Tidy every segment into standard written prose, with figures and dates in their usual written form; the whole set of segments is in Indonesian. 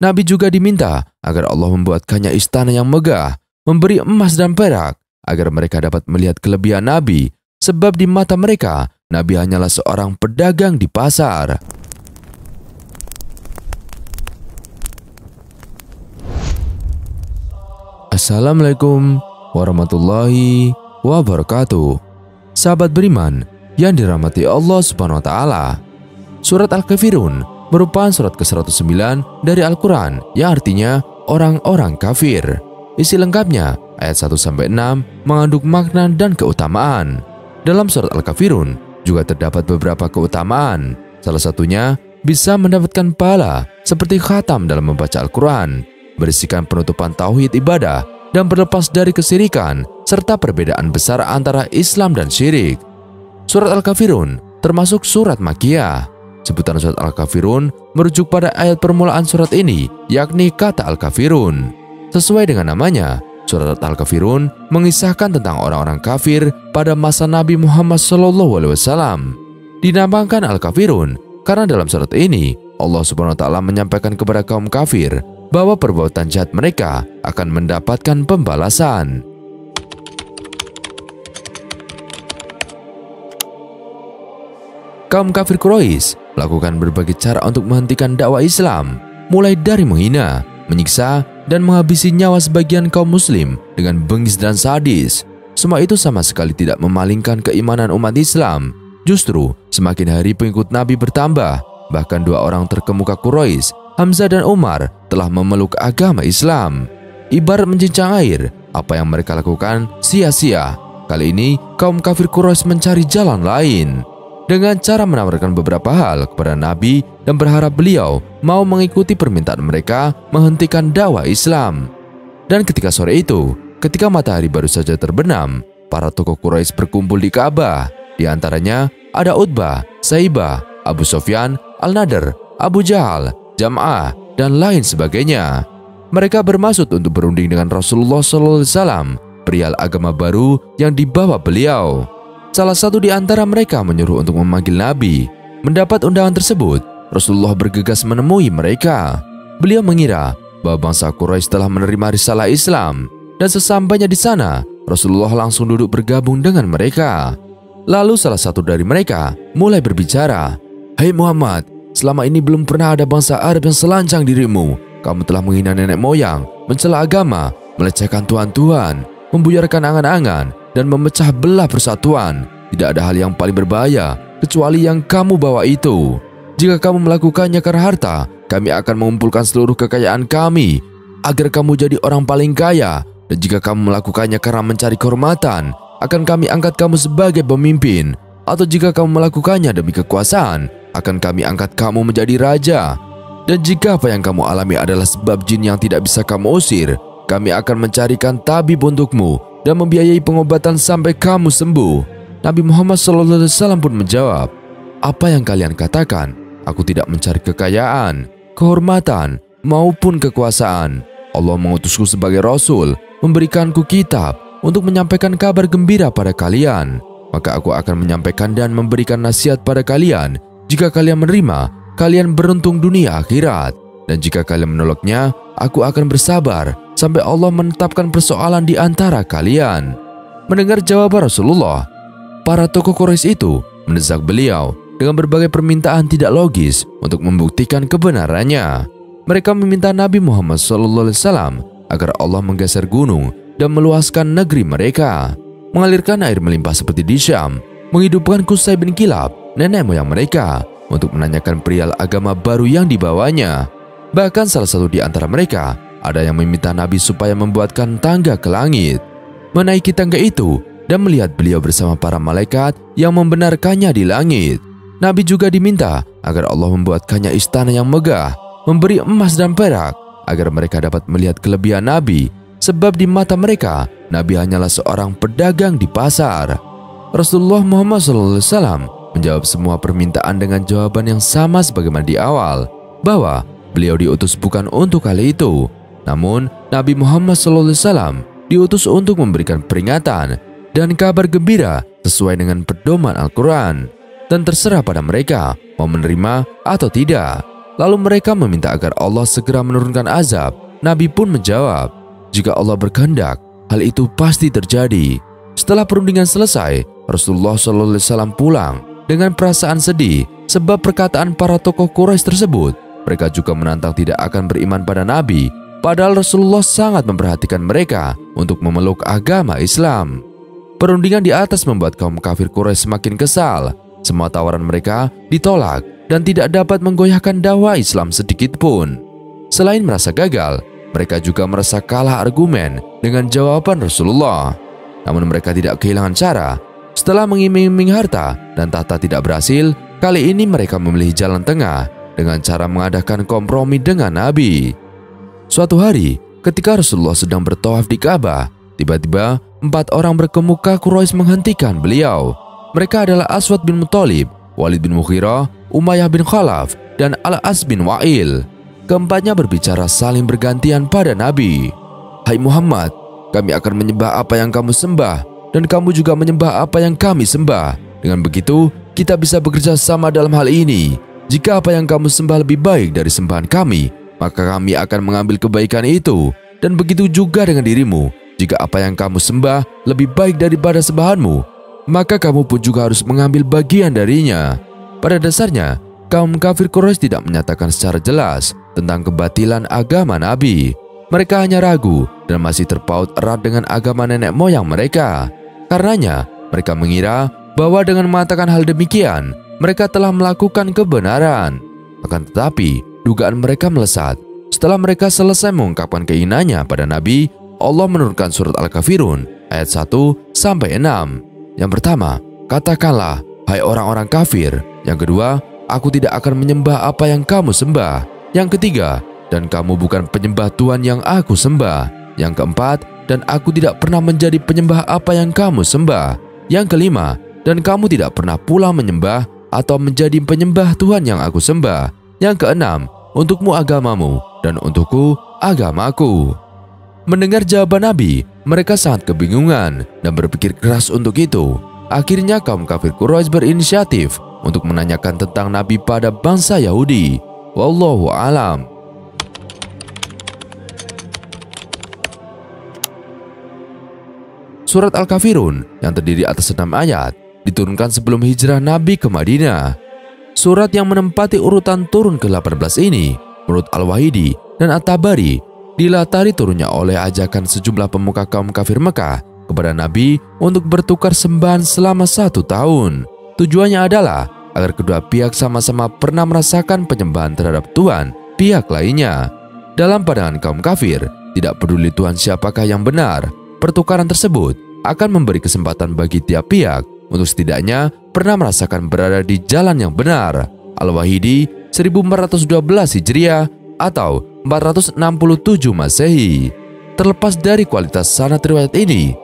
Nabi juga diminta agar Allah membuatkannya istana yang megah, memberi emas dan perak, agar mereka dapat melihat kelebihan Nabi, sebab di mata mereka, Nabi hanyalah seorang pedagang di pasar. Assalamualaikum warahmatullahi wabarakatuh. Sahabat beriman yang dirahmati Allah Subhanahu wa Ta'ala, surat Al-Kafirun merupakan surat ke-109 dari Al-Quran yang artinya orang-orang kafir. Isi lengkapnya ayat 1-6 mengandung makna dan keutamaan. Dalam surat Al-Kafirun juga terdapat beberapa keutamaan. Salah satunya bisa mendapatkan pahala seperti khatam dalam membaca Al-Quran, berisikan penutupan tauhid ibadah, dan berlepas dari kesyirikan serta perbedaan besar antara Islam dan syirik. Surat Al-Kafirun termasuk surat Makkiyah. Sebutan surat Al-Kafirun merujuk pada ayat permulaan surat ini, yakni kata Al-Kafirun. Sesuai dengan namanya, surat Al-Kafirun mengisahkan tentang orang-orang kafir pada masa Nabi Muhammad SAW. Dinamakan Al-Kafirun karena dalam surat ini Allah Subhanahu wa Ta'ala menyampaikan kepada kaum kafir bahwa perbuatan jahat mereka akan mendapatkan pembalasan. Kaum kafir Quraisy melakukan berbagai cara untuk menghentikan dakwah Islam, mulai dari menghina, menyiksa, dan menghabisi nyawa sebagian kaum muslim dengan bengis dan sadis. Semua itu sama sekali tidak memalingkan keimanan umat Islam. Justru semakin hari pengikut Nabi bertambah. Bahkan dua orang terkemuka Quraisy, Hamzah dan Umar, telah memeluk agama Islam. Ibarat mencincang air, apa yang mereka lakukan sia-sia. Kali ini kaum kafir Quraisy mencari jalan lain dengan cara menawarkan beberapa hal kepada Nabi dan berharap beliau mau mengikuti permintaan mereka menghentikan dakwah Islam. Dan ketika sore itu, ketika matahari baru saja terbenam, para tokoh Quraisy berkumpul di Ka'bah. Di antaranya ada Utbah, Saibah, Abu Sufyan, Al-Nadr, Abu Jahal, Jam'ah, dan lain sebagainya. Mereka bermaksud untuk berunding dengan Rasulullah SAW, perihal agama baru yang dibawa beliau. Salah satu di antara mereka menyuruh untuk memanggil Nabi. Mendapat undangan tersebut, Rasulullah bergegas menemui mereka. Beliau mengira bahwa bangsa Quraisy telah menerima risalah Islam, dan sesampainya di sana, Rasulullah langsung duduk bergabung dengan mereka. Lalu salah satu dari mereka mulai berbicara, "Hai Muhammad, selama ini belum pernah ada bangsa Arab yang selancang dirimu. Kamu telah menghina nenek moyang, mencela agama, melecehkan Tuhan-Tuhan, membuyarkan angan-angan, dan memecah belah persatuan. Tidak ada hal yang paling berbahaya kecuali yang kamu bawa itu. Jika kamu melakukannya karena harta, kami akan mengumpulkan seluruh kekayaan kami agar kamu jadi orang paling kaya. Dan jika kamu melakukannya karena mencari kehormatan, akan kami angkat kamu sebagai pemimpin. Atau jika kamu melakukannya demi kekuasaan, akan kami angkat kamu menjadi raja. Dan jika apa yang kamu alami adalah sebab jin yang tidak bisa kamu usir, kami akan mencarikan tabib untukmu dan membiayai pengobatan sampai kamu sembuh." Nabi Muhammad SAW pun menjawab, "Apa yang kalian katakan? Aku tidak mencari kekayaan, kehormatan, maupun kekuasaan. Allah mengutusku sebagai Rasul, memberikanku kitab untuk menyampaikan kabar gembira pada kalian. Maka aku akan menyampaikan dan memberikan nasihat pada kalian. Jika kalian menerima, kalian beruntung dunia akhirat. Dan jika kalian menolaknya, aku akan bersabar sampai Allah menetapkan persoalan di antara kalian." Mendengar jawaban Rasulullah, para tokoh Quraisy itu mendesak beliau dengan berbagai permintaan tidak logis untuk membuktikan kebenarannya. Mereka meminta Nabi Muhammad SAW agar Allah menggeser gunung dan meluaskan negeri mereka, mengalirkan air melimpah seperti di Syam, menghidupkan Qusay bin Kilab, nenek moyang mereka, untuk menanyakan perihal agama baru yang dibawanya. Bahkan salah satu di antara mereka ada yang meminta Nabi supaya membuatkan tangga ke langit, menaiki tangga itu dan melihat beliau bersama para malaikat yang membenarkannya di langit. Nabi juga diminta agar Allah membuatkannya istana yang megah, memberi emas dan perak, agar mereka dapat melihat kelebihan Nabi, sebab di mata mereka Nabi hanyalah seorang pedagang di pasar. Rasulullah Muhammad SAW menjawab semua permintaan dengan jawaban yang sama sebagaimana di awal, bahwa beliau diutus bukan untuk hal itu. Namun Nabi Muhammad SAW diutus untuk memberikan peringatan dan kabar gembira sesuai dengan pedoman Al-Quran, dan terserah pada mereka mau menerima atau tidak. Lalu mereka meminta agar Allah segera menurunkan azab. Nabi pun menjawab, "Jika Allah berkehendak, hal itu pasti terjadi." Setelah perundingan selesai, Rasulullah SAW pulang dengan perasaan sedih sebab perkataan para tokoh Quraisy tersebut. Mereka juga menantang tidak akan beriman pada Nabi, padahal Rasulullah sangat memperhatikan mereka untuk memeluk agama Islam. Perundingan di atas membuat kaum kafir Quraisy semakin kesal. Semua tawaran mereka ditolak dan tidak dapat menggoyahkan dakwah Islam sedikit pun. Selain merasa gagal, mereka juga merasa kalah argumen dengan jawaban Rasulullah. Namun mereka tidak kehilangan cara. Setelah mengiming-iming harta dan tahta tidak berhasil, kali ini mereka memilih jalan tengah dengan cara mengadakan kompromi dengan Nabi. Suatu hari, ketika Rasulullah sedang bertawaf di Ka'bah, tiba-tiba 4 orang berkemuka Quraisy menghentikan beliau. Mereka adalah Aswad bin Muthalib, Walid bin Mughirah, Umayyah bin Khalaf, dan Al-As bin Wa'il. Keempatnya berbicara saling bergantian pada Nabi. "Hai Muhammad, kami akan menyembah apa yang kamu sembah, dan kamu juga menyembah apa yang kami sembah. Dengan begitu, kita bisa bekerja sama dalam hal ini. Jika apa yang kamu sembah lebih baik dari sembahan kami, maka kami akan mengambil kebaikan itu. Dan begitu juga dengan dirimu. Jika apa yang kamu sembah lebih baik daripada sembahanmu, maka kamu pun juga harus mengambil bagian darinya." Pada dasarnya, kaum kafir Quraisy tidak menyatakan secara jelas tentang kebatilan agama Nabi. Mereka hanya ragu dan masih terpaut erat dengan agama nenek moyang mereka. Karenanya, mereka mengira bahwa dengan mengatakan hal demikian, mereka telah melakukan kebenaran. Akan tetapi, dugaan mereka melesat. Setelah mereka selesai mengungkapkan keinginannya pada Nabi, Allah menurunkan surat Al-Kafirun ayat 1-6. Yang pertama, katakanlah, "Hai orang-orang kafir." Yang kedua, "Aku tidak akan menyembah apa yang kamu sembah." Yang ketiga, "Dan kamu bukan penyembah Tuhan yang aku sembah." Yang keempat, "Dan aku tidak pernah menjadi penyembah apa yang kamu sembah." Yang kelima, "Dan kamu tidak pernah pula menyembah atau menjadi penyembah Tuhan yang aku sembah." Yang keenam, "Untukmu agamamu dan untukku agamaku." Mendengar jawaban Nabi, mereka sangat kebingungan dan berpikir keras untuk itu. Akhirnya kaum kafir Quraisy berinisiatif untuk menanyakan tentang Nabi pada bangsa Yahudi. Wallahu a'lam. Surat Al-Kafirun yang terdiri atas 6 ayat diturunkan sebelum hijrah Nabi ke Madinah. Surat yang menempati urutan turun ke-18 ini, menurut Al-Wahidi dan At-Tabari, dilatari turunnya oleh ajakan sejumlah pemuka kaum kafir Mekah kepada Nabi untuk bertukar sembahan selama 1 tahun. Tujuannya adalah agar kedua pihak sama-sama pernah merasakan penyembahan terhadap Tuhan pihak lainnya. Dalam pandangan kaum kafir, tidak peduli Tuhan siapakah yang benar, pertukaran tersebut akan memberi kesempatan bagi tiap pihak untuk setidaknya pernah merasakan berada di jalan yang benar. Al-Wahidi 1412 Hijriah atau 467 Masehi. Terlepas dari kualitas sanad riwayat ini,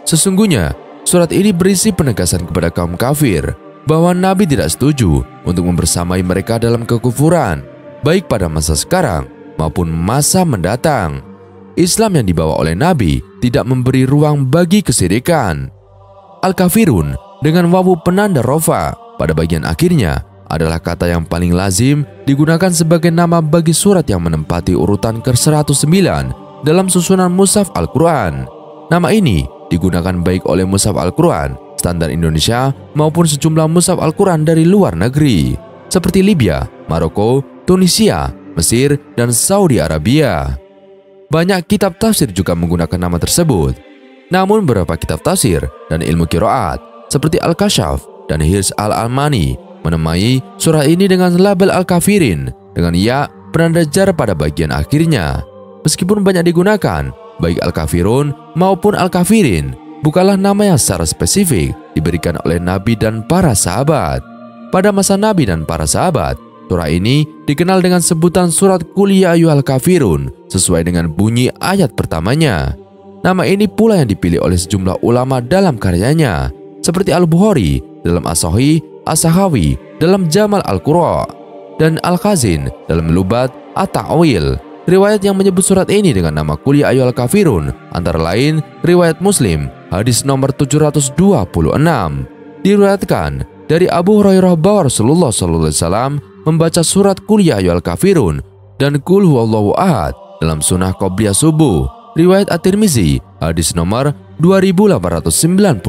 sesungguhnya surat ini berisi penegasan kepada kaum kafir bahwa Nabi tidak setuju untuk membersamai mereka dalam kekufuran, baik pada masa sekarang maupun masa mendatang. Islam yang dibawa oleh Nabi tidak memberi ruang bagi kesyirikan. Al-Kafirun dengan wawu penanda rofa pada bagian akhirnya adalah kata yang paling lazim digunakan sebagai nama bagi surat yang menempati urutan ke-109 dalam susunan Mushaf Al-Quran. Nama ini digunakan baik oleh Mushaf Al-Quran standar Indonesia maupun sejumlah Mushaf Al-Quran dari luar negeri seperti Libya, Maroko, Tunisia, Mesir, dan Saudi Arabia. Banyak kitab tafsir juga menggunakan nama tersebut. Namun beberapa kitab tafsir dan ilmu qiraat seperti Al-Kashaf dan Hirs Al-Almani menamai surah ini dengan label Al-Kafirin dengan ya penanda jar pada bagian akhirnya. Meskipun banyak digunakan, baik Al-Kafirun maupun Al-Kafirin bukanlah nama yang secara spesifik diberikan oleh Nabi dan para sahabat. Pada masa Nabi dan para sahabat, surah ini dikenal dengan sebutan surat Qul ya ayyuhal kafirun sesuai dengan bunyi ayat pertamanya. Nama ini pula yang dipilih oleh sejumlah ulama dalam karyanya, seperti Al-Bukhari dalam As-Sahih, As-Sahawi dalam Jamal Al-Qura, dan Al-Khazin dalam Lubat At-Ta'wil. Riwayat yang menyebut surat ini dengan nama Qul ya ayyuhal kafirun antara lain riwayat Muslim hadis nomor 726. Diriwayatkan dari Abu Hurairah bahwa Rasulullah SAW membaca surat Qul ya ayyuhal kafirun dan Qul huwallahu ahad dalam sunnah qobliyah subuh. Riwayat At-Tirmizi, hadis nomor 2895.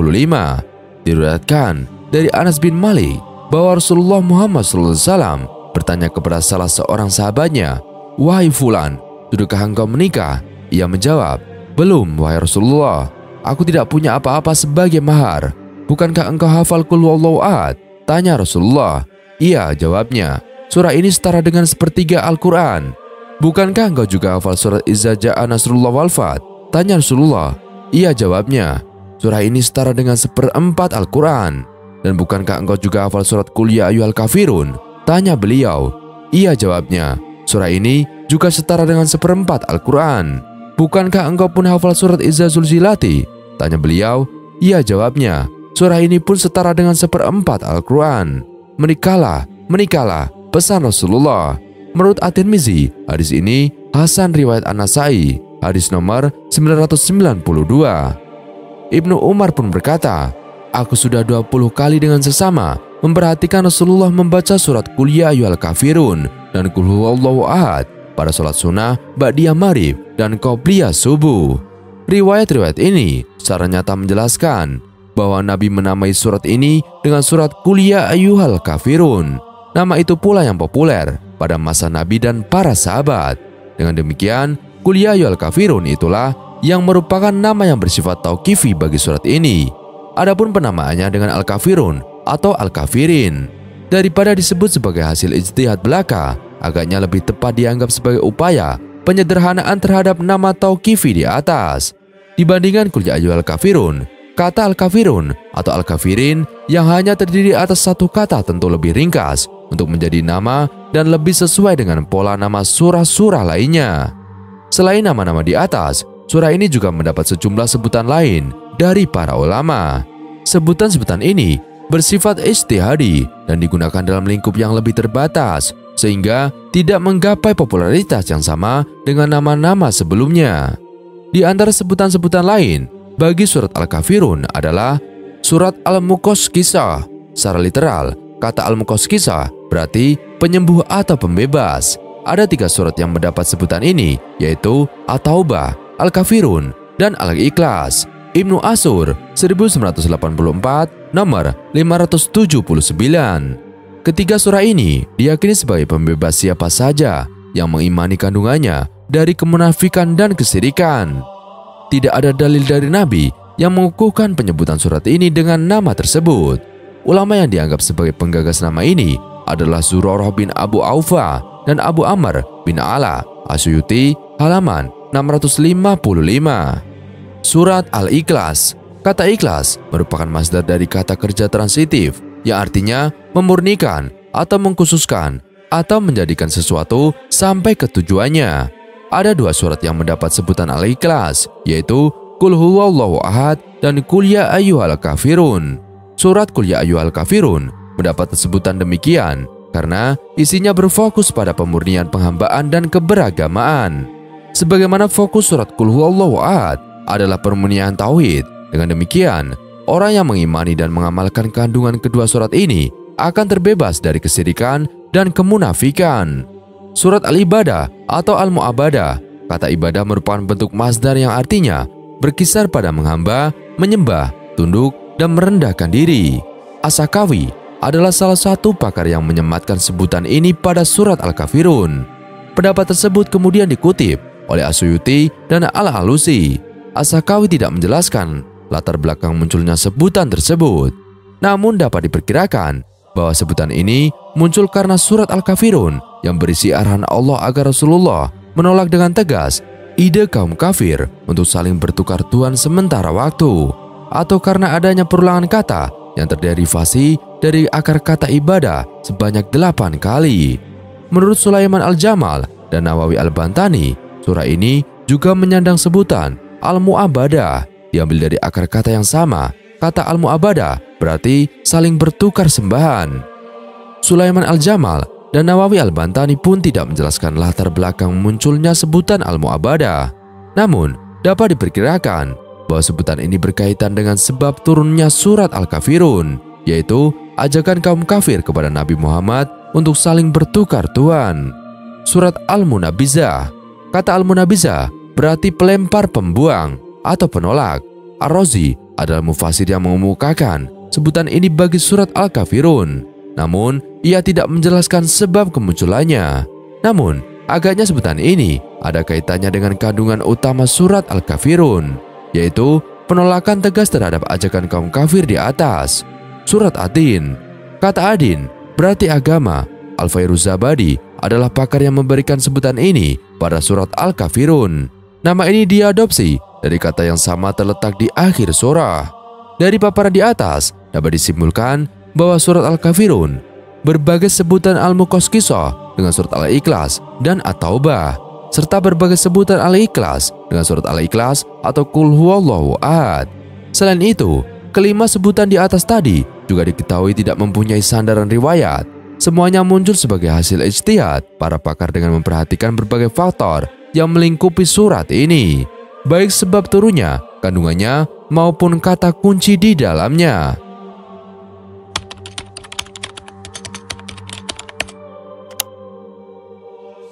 Diriwayatkan dari Anas bin Malik bahwa Rasulullah Muhammad SAW bertanya kepada salah seorang sahabatnya, "Wahai fulan, sudahkah engkau menikah?" Ia menjawab, "Belum, wahai Rasulullah. Aku tidak punya apa-apa sebagai mahar." "Bukankah engkau hafal Qul huwallahu ahad?" tanya Rasulullah. "Iya," jawabnya. "Surah ini setara dengan sepertiga Al-Quran." "Bukankah engkau juga hafal surat Iza Ja'a Nasrullah wal Fath?" tanya Rasulullah. "Iya," jawabnya. "Surah ini setara dengan seperempat Al-Quran." "Dan bukankah engkau juga hafal surat Qul ya ayyuhal kafirun?" tanya beliau. "Iya," jawabnya. "Surah ini juga setara dengan seperempat Al-Quran." "Bukankah engkau pun hafal surat Iza Zulzilati?" tanya beliau. "Iya," jawabnya. "Surah ini pun setara dengan seperempat Al-Quran." Menikahlah, menikahlah, pesan Rasulullah. Menurut At-Tirmizi, hadis ini hasan riwayat An-Nasai, hadis nomor 992. Ibnu Umar pun berkata, "Aku sudah 20 kali dengan sesama memperhatikan Rasulullah membaca surat Qul ya ayyuhal kafirun dan Qul huwallahu ahad pada sholat sunnah ba'diyah maghrib dan qobliyah subuh." Riwayat-riwayat ini secara nyata menjelaskan bahwa Nabi menamai surat ini dengan surat Qul ya ayyuhal kafirun. Nama itu pula yang populer pada masa Nabi dan para sahabat. Dengan demikian, Qul ya ayyuhal kafirun itulah yang merupakan nama yang bersifat tauqifi bagi surat ini. Adapun penamaannya dengan Al-Kafirun atau Al-Kafirin, daripada disebut sebagai hasil ijtihad belaka, agaknya lebih tepat dianggap sebagai upaya penyederhanaan terhadap nama tauqifi di atas. Dibandingkan Qul ya ayyuhal kafirun, kata Al-Kafirun atau Al-Kafirin yang hanya terdiri atas satu kata tentu lebih ringkas untuk menjadi nama dan lebih sesuai dengan pola nama surah-surah lainnya. Selain nama-nama di atas, surah ini juga mendapat sejumlah sebutan lain dari para ulama. Sebutan-sebutan ini bersifat ijtihadi dan digunakan dalam lingkup yang lebih terbatas, sehingga tidak menggapai popularitas yang sama dengan nama-nama sebelumnya. Di antara sebutan-sebutan lain bagi surat Al-Kafirun adalah surat Al-Muqassisah. Secara literal, kata Al-Muqassisah berarti penyembuh atau pembebas. Ada 3 surat yang mendapat sebutan ini, yaitu At-Taubah, Al-Kafirun, dan Al-Ikhlas. Ibnu Ashur 1984 nomor 579. Ketiga surah ini diyakini sebagai pembebas siapa saja yang mengimani kandungannya dari kemunafikan dan kesyirikan. Tidak ada dalil dari Nabi yang mengukuhkan penyebutan surat ini dengan nama tersebut. Ulama yang dianggap sebagai penggagas nama ini adalah Zurarah bin Abu Aufa dan Abu Amr bin Ala Asyuyuti, halaman 655. Surat Al-Ikhlas. Kata ikhlas merupakan masdar dari kata kerja transitif yang artinya memurnikan atau mengkhususkan atau menjadikan sesuatu sampai ke tujuannya. Ada 2 surat yang mendapat sebutan Al-Ikhlas, yaitu Qul huwallahu ahad dan Qul ya ayyuhal kafirun. Surat Qul ya ayyuhal kafirun mendapat sebutan demikian karena isinya berfokus pada pemurnian penghambaan dan keberagamaan. Sebagaimana fokus surat Qul huwallahu ahad adalah pemurnian tauhid. Dengan demikian, orang yang mengimani dan mengamalkan kandungan kedua surat ini akan terbebas dari kesyirikan dan kemunafikan. Surat Al-Ibadah atau Al-Mu'abadah, kata ibadah merupakan bentuk masdar yang artinya berkisar pada menghamba, menyembah, tunduk, dan merendahkan diri. As-Sakawi adalah salah satu pakar yang menyematkan sebutan ini pada surat Al-Kafirun. Pendapat tersebut kemudian dikutip oleh Asyuyuti dan Al-Alusi. As-Sakawi tidak menjelaskan latar belakang munculnya sebutan tersebut. Namun dapat diperkirakan bahwa sebutan ini muncul karena surat Al-Kafirun yang berisi arahan Allah agar Rasulullah menolak dengan tegas ide kaum kafir untuk saling bertukar Tuhan sementara waktu, atau karena adanya perulangan kata yang terderivasi dari akar kata ibadah sebanyak 8 kali. Menurut Sulaiman Al-Jamal dan Nawawi Al-Bantani, surah ini juga menyandang sebutan Al-Mu'abadah, diambil dari akar kata yang sama. Kata Al-Mu'abadah berarti saling bertukar sembahan. Sulaiman Al-Jamal dan Nawawi Al-Bantani pun tidak menjelaskan latar belakang munculnya sebutan Al-Mu'abadah. Namun, dapat diperkirakan bahwa sebutan ini berkaitan dengan sebab turunnya surat Al-Kafirun, yaitu ajakan kaum kafir kepada Nabi Muhammad untuk saling bertukar tuan. Surat Al-Munabizah. Kata Al-Munabizah berarti pelempar pembuang atau penolak. Ar-Razi adalah mufasir yang mengemukakan sebutan ini bagi surat Al-Kafirun. Namun, ia tidak menjelaskan sebab kemunculannya. Namun, agaknya sebutan ini ada kaitannya dengan kandungan utama surat Al-Kafirun, yaitu penolakan tegas terhadap ajakan kaum kafir di atas. Surat Ad-Din. Kata Adin berarti agama. Al-Fairuzabadi adalah pakar yang memberikan sebutan ini pada surat Al-Kafirun. Nama ini diadopsi dari kata yang sama terletak di akhir surah. Dari paparan di atas dapat disimpulkan bahwa surat Al-Kafirun berbagai sebutan Al-Muqassisah dengan surat Al-Ikhlas dan At-Taubah, serta berbagai sebutan Al-Ikhlas dengan surat Al-Ikhlas atau Qul Huwallahu Ahad. Selain itu, kelima sebutan di atas tadi juga diketahui tidak mempunyai sandaran riwayat. Semuanya muncul sebagai hasil ijtihad para pakar dengan memperhatikan berbagai faktor yang melingkupi surat ini, baik sebab turunnya, kandungannya, maupun kata kunci di dalamnya.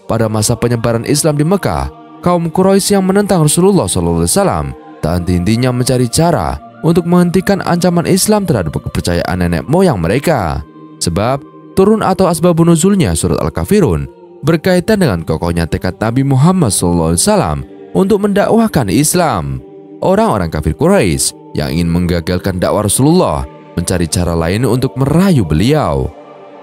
Pada masa penyebaran Islam di Mekah, kaum Quraisy yang menentang Rasulullah SAW tak henti-hentinya mencari cara untuk menghentikan ancaman Islam terhadap kepercayaan nenek moyang mereka. Sebab turun atau asbabun nuzulnya surat Al-Kafirun berkaitan dengan kokohnya tekad Nabi Muhammad SAW untuk mendakwahkan Islam. Orang-orang kafir Quraisy yang ingin menggagalkan dakwah Rasulullah mencari cara lain untuk merayu beliau.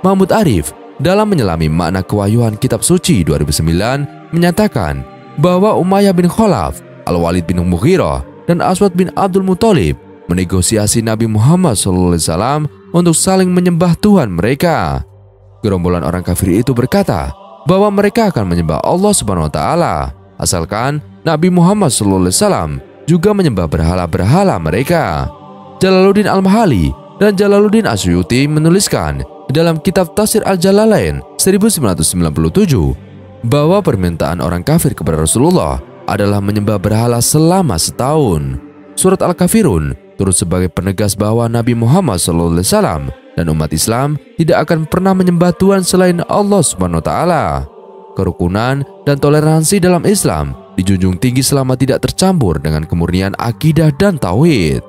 Mahmud Arif dalam menyelami makna kewahyuan kitab suci 2009 menyatakan bahwa Umayyah bin Khalaf, Al-Walid bin Mughirah, dan Aswad bin Abdul Muthalib menegosiasi Nabi Muhammad SAW untuk saling menyembah Tuhan mereka. Gerombolan orang kafir itu berkata bahwa mereka akan menyembah Allah Subhanahu wa Ta'ala, asalkan Nabi Muhammad SAW juga menyembah berhala-berhala mereka. Jalaluddin Al-Mahali dan Jalaluddin Asyuti menuliskan dalam kitab Tafsir Al-Jalalain 1997 bahwa permintaan orang kafir kepada Rasulullah adalah menyembah berhala selama setahun. Surat Al-Kafirun turut sebagai penegas bahwa Nabi Muhammad SAW dan umat Islam tidak akan pernah menyembah Tuhan selain Allah Subhanahu wa Ta'ala. Kerukunan dan toleransi dalam Islam dijunjung tinggi selama tidak tercampur dengan kemurnian akidah dan tauhid.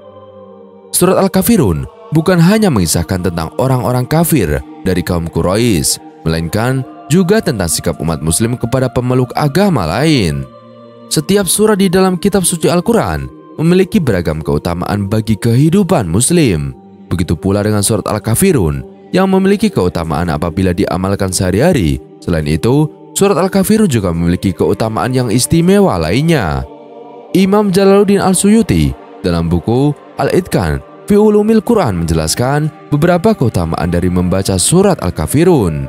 Surat Al-Kafirun bukan hanya mengisahkan tentang orang-orang kafir dari kaum Quraisy, melainkan juga tentang sikap umat muslim kepada pemeluk agama lain. Setiap surah di dalam kitab suci Al-Quran memiliki beragam keutamaan bagi kehidupan muslim. Begitu pula dengan surat Al-Kafirun yang memiliki keutamaan apabila diamalkan sehari-hari. Selain itu, surat Al-Kafirun juga memiliki keutamaan yang istimewa lainnya. Imam Jalaluddin Al-Suyuti dalam buku Al-Itqan fi Ulumil Quran menjelaskan beberapa keutamaan dari membaca surat Al-Kafirun.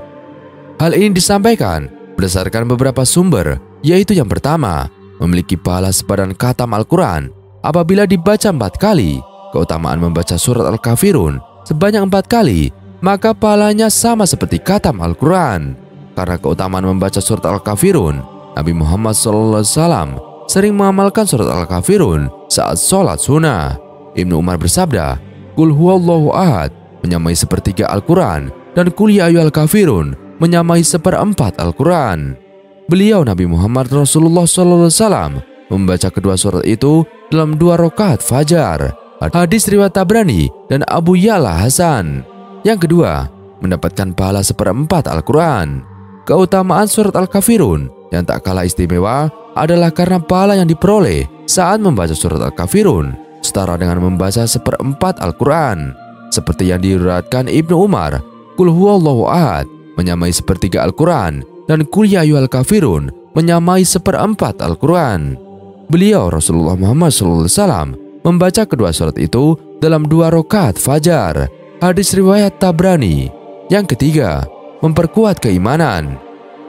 Hal ini disampaikan berdasarkan beberapa sumber, yaitu yang pertama, memiliki pahala sepadan khatam Al-Quran apabila dibaca 4 kali. Keutamaan membaca surat Al-Kafirun sebanyak 4 kali, maka pahalanya sama seperti khatam Al-Quran. Karena keutamaan membaca surat Al-Kafirun, Nabi Muhammad SAW sering mengamalkan surat Al-Kafirun saat sholat sunnah. Ibnu Umar bersabda, Qul Huwallahu Ahad menyamai sepertiga Al-Quran dan Qul Ya Ayyuhal Kafirun menyamai 1/4 Al-Quran. Beliau Nabi Muhammad Rasulullah SAW membaca kedua surat itu dalam 2 rakaat fajar. Hadis riwayat Tabrani dan Abu Ya'la Hasan. Yang kedua, mendapatkan pahala 1/4 Al-Quran. Keutamaan surat Al-Kafirun yang tak kalah istimewa adalah karena pahala yang diperoleh saat membaca surat Al-Kafirun setara dengan membaca 1/4 Al-Quran. Seperti yang diriwayatkan Ibnu Umar, Qul Huwallahu Ahad menyamai sepertiga Al-Quran dan Qul Ya Ayyuhal Kafirun menyamai 1/4 Al-Quran. Beliau Rasulullah Muhammad SAW membaca kedua surat itu dalam 2 rakaat fajar. Hadis riwayat Tabrani. Yang ketiga, memperkuat keimanan.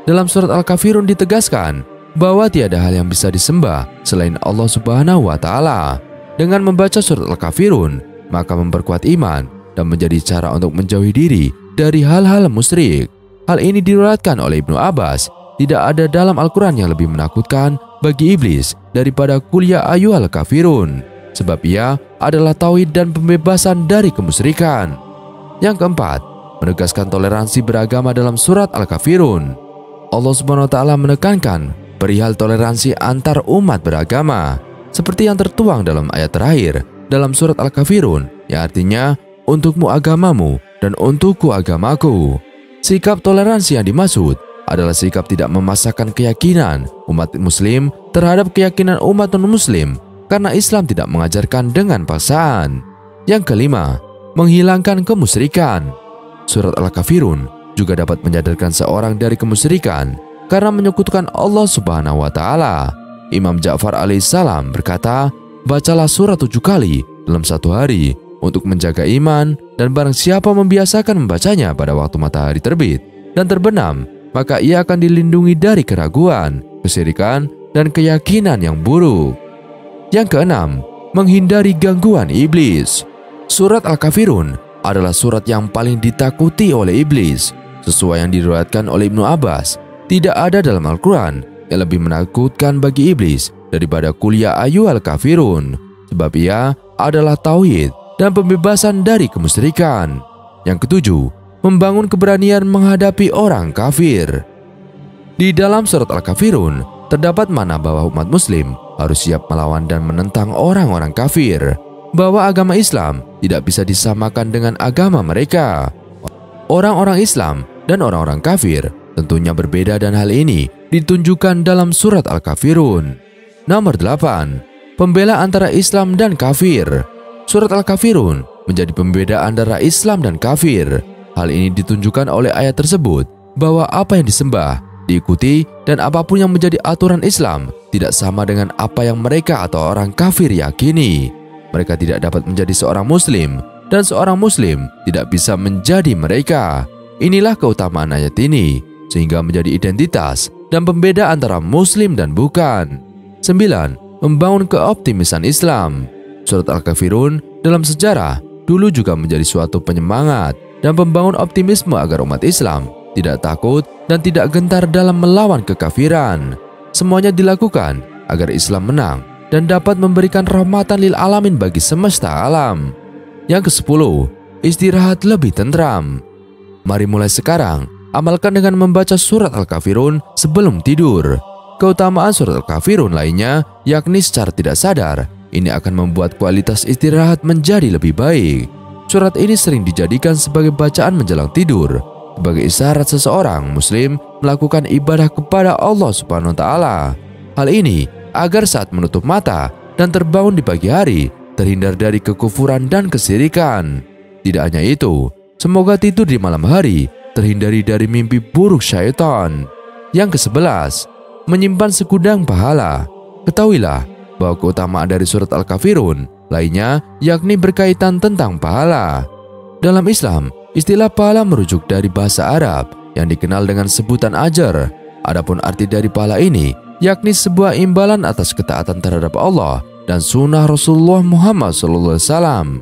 Dalam surat Al-Kafirun ditegaskan bahwa tiada hal yang bisa disembah selain Allah Subhanahu wa Ta'ala. Dengan membaca surat Al-Kafirun, maka memperkuat iman dan menjadi cara untuk menjauhi diri dari hal-hal musyrik. Hal ini diriwayatkan oleh Ibnu Abbas. Tidak ada dalam Al-Quran yang lebih menakutkan bagi iblis daripada Qul Ya Ayyuhal Kafirun, sebab ia adalah tauhid dan pembebasan dari kemusyrikan. Yang keempat, menegaskan toleransi beragama dalam surat Al-Kafirun. Allah Subhanahu wa Ta'ala menekankan perihal toleransi antar umat beragama, seperti yang tertuang dalam ayat terakhir dalam surat Al-Kafirun, yang artinya untukmu agamamu dan untukku agamaku. Sikap toleransi yang dimaksud adalah sikap tidak memaksakan keyakinan umat muslim terhadap keyakinan umat non-muslim, karena Islam tidak mengajarkan dengan paksaan. Yang kelima, menghilangkan kemusyrikan. Surat Al-Kafirun juga dapat menyadarkan seorang dari kemusyrikan karena menyekutukan Allah Subhanahu wa Ta'ala. Imam Ja'far alaihissalam berkata, bacalah surat 7 kali dalam satu hari untuk menjaga iman, dan barang siapa membiasakan membacanya pada waktu matahari terbit dan terbenam, maka ia akan dilindungi dari keraguan, kesyirikan, dan keyakinan yang buruk. Yang keenam, menghindari gangguan iblis. Surat Al-Kafirun adalah surat yang paling ditakuti oleh iblis. Sesuai yang diriwayatkan oleh Ibnu Abbas, tidak ada dalam Al-Quran yang lebih menakutkan bagi iblis daripada kuliah ayu Al-Kafirun, sebab ia adalah tauhid dan pembebasan dari kemusyrikan. Yang ketujuh, membangun keberanian menghadapi orang kafir. Di dalam surat Al-Kafirun terdapat makna bahwa umat muslim harus siap melawan dan menentang orang-orang kafir, bahwa agama Islam tidak bisa disamakan dengan agama mereka. Orang-orang Islam dan orang-orang kafir tentunya berbeda, dan hal ini ditunjukkan dalam surat Al-Kafirun. Nomor 8, pembela antara Islam dan kafir. Surat Al-Kafirun menjadi pembeda antara Islam dan kafir. Hal ini ditunjukkan oleh ayat tersebut bahwa apa yang disembah, diikuti, dan apapun yang menjadi aturan Islam tidak sama dengan apa yang mereka atau orang kafir yakini. Mereka tidak dapat menjadi seorang muslim, dan seorang muslim tidak bisa menjadi mereka. Inilah keutamaan ayat ini, sehingga menjadi identitas dan pembeda antara muslim dan bukan. 9. Membangun keoptimisan Islam. Surat Al-Kafirun dalam sejarah dulu juga menjadi suatu penyemangat dan pembangun optimisme agar umat Islam tidak takut dan tidak gentar dalam melawan kekafiran. Semuanya dilakukan agar Islam menang dan dapat memberikan rahmatan lil alamin bagi semesta alam. Yang ke-10, istirahat lebih tentram. Mari mulai sekarang amalkan dengan membaca surat Al-Kafirun sebelum tidur. Keutamaan surat Al-Kafirun lainnya yakni secara tidak sadar ini akan membuat kualitas istirahat menjadi lebih baik. Surat ini sering dijadikan sebagai bacaan menjelang tidur, sebagai isyarat seseorang muslim melakukan ibadah kepada Allah Subhanahu wa Ta'ala. Hal ini agar saat menutup mata dan terbangun di pagi hari terhindar dari kekufuran dan kesyirikan. Tidak hanya itu, semoga tidur di malam hari terhindari dari mimpi buruk syaitan. Yang ke-11, menyimpan segudang pahala. Ketahuilah bahwa keutamaan dari surat Al-Kafirun lainnya yakni berkaitan tentang pahala. Dalam Islam, istilah pahala merujuk dari bahasa Arab yang dikenal dengan sebutan ajar. Adapun arti dari pahala ini yakni sebuah imbalan atas ketaatan terhadap Allah dan sunnah Rasulullah Muhammad SAW.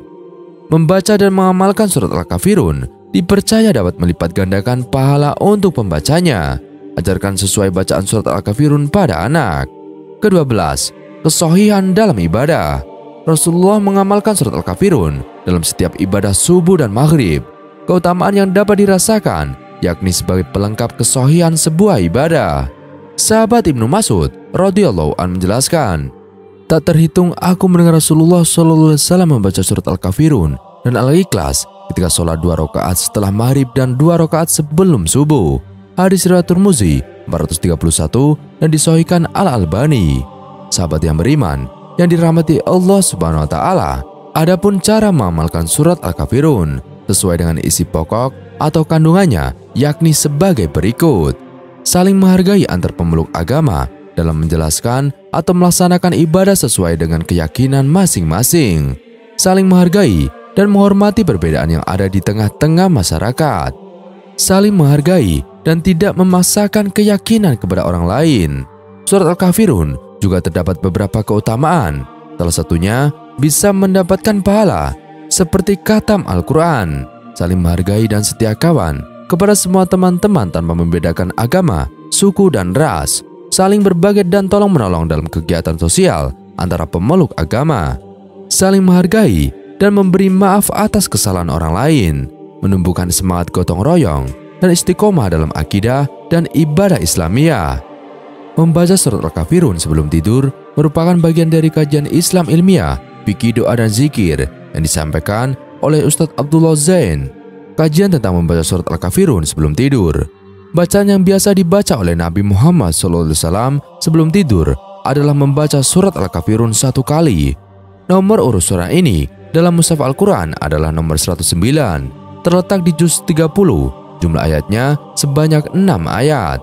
Membaca dan mengamalkan surat Al-Kafirun dipercaya dapat melipat gandakan pahala untuk pembacanya. Ajarkan sesuai bacaan surat Al-Kafirun pada anak. Ke-12, kesohihan dalam ibadah. Rasulullah mengamalkan surat Al-Kafirun dalam setiap ibadah subuh dan maghrib. Keutamaan yang dapat dirasakan yakni sebagai pelengkap kesohihan sebuah ibadah. Sahabat Ibnu Mas'ud radhiyallahu anhu menjelaskan, tak terhitung aku mendengar Rasulullah SAW membaca surat Al-Kafirun dan Al-Ikhlas ketika sholat 2 rakaat setelah maghrib dan 2 rakaat sebelum subuh. Hadis riwayat Tirmizi 431 dan disahihkan Al-Albani. Sahabat yang beriman yang dirahmati Allah Subhanahu wa Ta'ala, adapun cara mengamalkan surat Al-Kafirun sesuai dengan isi pokok atau kandungannya yakni sebagai berikut. Saling menghargai antar pemeluk agama dalam menjelaskan atau melaksanakan ibadah sesuai dengan keyakinan masing-masing. Saling menghargai dan menghormati perbedaan yang ada di tengah-tengah masyarakat. Saling menghargai dan tidak memaksakan keyakinan kepada orang lain. Surat Al-Kafirun juga terdapat beberapa keutamaan. Salah satunya bisa mendapatkan pahala seperti khatam Al-Quran, saling menghargai dan setia kawan kepada semua teman-teman tanpa membedakan agama, suku, dan ras, saling berbagi dan tolong-menolong dalam kegiatan sosial antara pemeluk agama, saling menghargai dan memberi maaf atas kesalahan orang lain, menumbuhkan semangat gotong royong dan istiqomah dalam akidah dan ibadah Islamiyah. Membaca surat Al-Kafirun sebelum tidur merupakan bagian dari kajian Islam ilmiah, fikih, doa, dan zikir yang disampaikan oleh Ustadz Abdullah Zain. Kajian tentang membaca surat Al-Kafirun sebelum tidur. Bacaan yang biasa dibaca oleh Nabi Muhammad SAW sebelum tidur adalah membaca surat Al-Kafirun 1 kali. Nomor urut surah ini dalam Mushaf Al-Quran adalah nomor 109, terletak di juz 30, jumlah ayatnya sebanyak 6 ayat.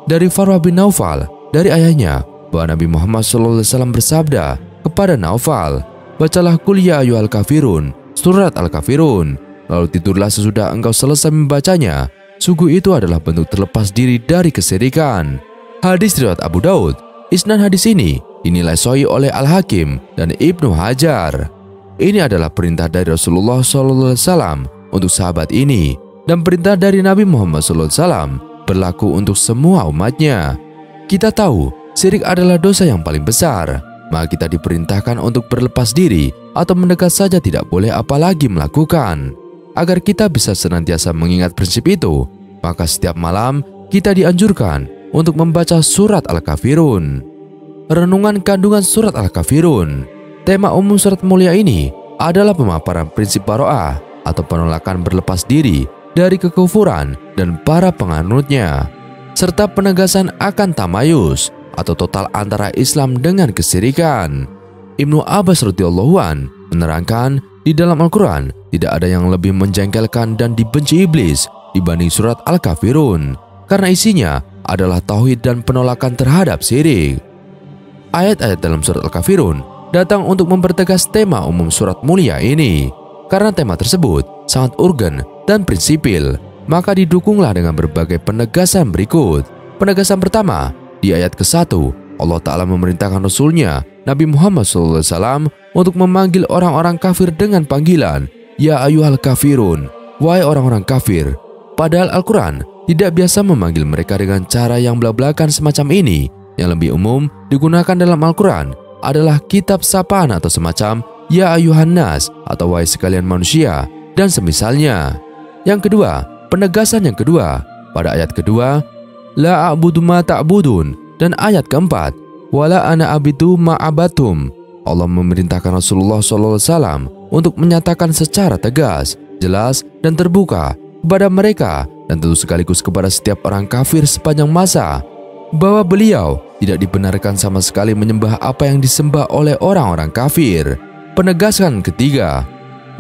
Dari Farwah bin Naufal, dari ayahnya, bahwa Nabi Muhammad SAW bersabda kepada Naufal, "Bacalah Qul ya ayyuhal kafirun, surat Al-Kafirun, lalu tidurlah sesudah engkau selesai membacanya. Sungguh itu adalah bentuk terlepas diri dari kesyirikan." Hadis riwayat Abu Daud. Isnad hadis ini dinilai sahih oleh Al-Hakim dan Ibnu Hajar. Ini adalah perintah dari Rasulullah SAW untuk sahabat ini, dan perintah dari Nabi Muhammad SAW berlaku untuk semua umatnya. Kita tahu syirik adalah dosa yang paling besar, maka kita diperintahkan untuk berlepas diri atau mendekat saja tidak boleh, apalagi melakukan. Agar kita bisa senantiasa mengingat prinsip itu, maka setiap malam kita dianjurkan untuk membaca surat Al-Kafirun. Renungan kandungan surat Al-Kafirun. Tema umum surat mulia ini adalah pemaparan prinsip baro'ah atau penolakan berlepas diri dari kekufuran dan para penganutnya, serta penegasan akan tamayus atau total antara Islam dengan kesyirikan. Ibnu Abbas radhiyallahu an menerangkan, di dalam Al-Quran tidak ada yang lebih menjengkelkan dan dibenci iblis dibanding surat Al-Kafirun, karena isinya adalah tauhid dan penolakan terhadap syirik. Ayat-ayat dalam surat Al-Kafirun datang untuk mempertegas tema umum surat mulia ini. Karena tema tersebut sangat urgen dan prinsipil, maka didukunglah dengan berbagai penegasan berikut. Penegasan pertama, di ayat ke-1, Allah Ta'ala memerintahkan Rasulnya Nabi Muhammad SAW untuk memanggil orang-orang kafir dengan panggilan Ya ayyuhal kafirun, wahai orang-orang kafir. Padahal Al-Quran tidak biasa memanggil mereka dengan cara yang belak-belakan semacam ini. Yang lebih umum digunakan dalam Al-Quran adalah kitab sapaan atau semacam Ya ayyuhan nas atau wahai sekalian manusia dan semisalnya. Yang kedua, penegasan yang kedua pada ayat kedua, La a'budu ma ta'budun, dan ayat keempat, Wala ana abidu ma abatum. Allah memerintahkan Rasulullah SAW untuk menyatakan secara tegas, jelas, dan terbuka kepada mereka dan tentu sekaligus kepada setiap orang kafir sepanjang masa bahwa beliau tidak dibenarkan sama sekali menyembah apa yang disembah oleh orang-orang kafir. Penegasan ketiga,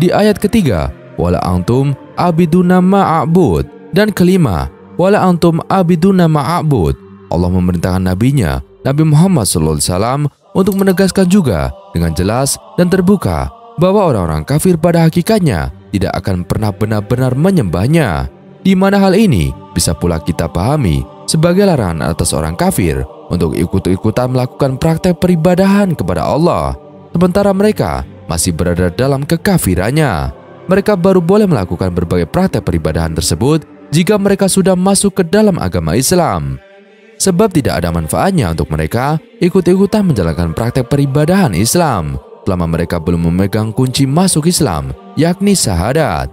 di ayat ketiga, Wala antum abiduna ma'abud, dan kelima, Wala antum abiduna ma'abud. Allah memerintahkan nabinya Nabi Muhammad SAW untuk menegaskan juga dengan jelas dan terbuka bahwa orang-orang kafir pada hakikatnya tidak akan pernah benar-benar menyembahnya, di mana hal ini bisa pula kita pahami sebagai larangan atas orang kafir untuk ikut-ikutan melakukan praktek peribadahan kepada Allah, sementara mereka masih berada dalam kekafirannya. Mereka baru boleh melakukan berbagai praktek peribadahan tersebut jika mereka sudah masuk ke dalam agama Islam. Sebab tidak ada manfaatnya untuk mereka ikut-ikutan menjalankan praktek peribadahan Islam selama mereka belum memegang kunci masuk Islam, yakni syahadat.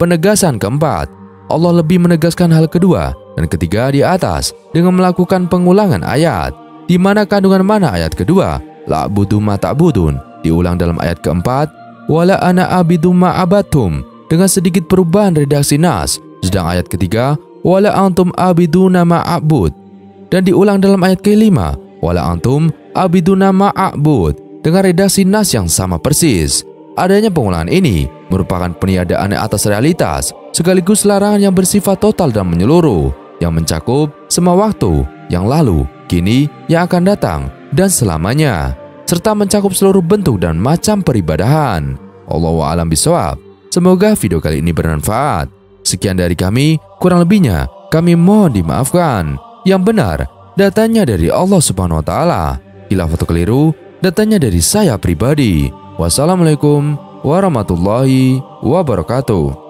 Penegasan keempat, Allah lebih menegaskan hal kedua dan ketiga di atas dengan melakukan pengulangan ayat, di mana kandungan mana ayat kedua, la'budu ma ta'budun, diulang dalam ayat keempat, wala ana abidu ma abatum, dengan sedikit perubahan redaksi nas, sedang ayat ketiga, wala antum abiduna ma a'bud, dan diulang dalam ayat kelima, wala antum abiduna ma a'bud, dengan redaksi nas yang sama persis. Adanya pengulangan ini merupakan peniadaan atas realitas sekaligus larangan yang bersifat total dan menyeluruh yang mencakup semua waktu yang lalu, kini, yang akan datang, dan selamanya, serta mencakup seluruh bentuk dan macam peribadahan. Allahu a'lam bishawab. Semoga video kali ini bermanfaat. Sekian dari kami, kurang lebihnya kami mohon dimaafkan. Yang benar datanya dari Allah Subhanahu wa taala. Khilaf atau keliru datanya dari saya pribadi. Wassalamualaikum warahmatullahi wabarakatuh.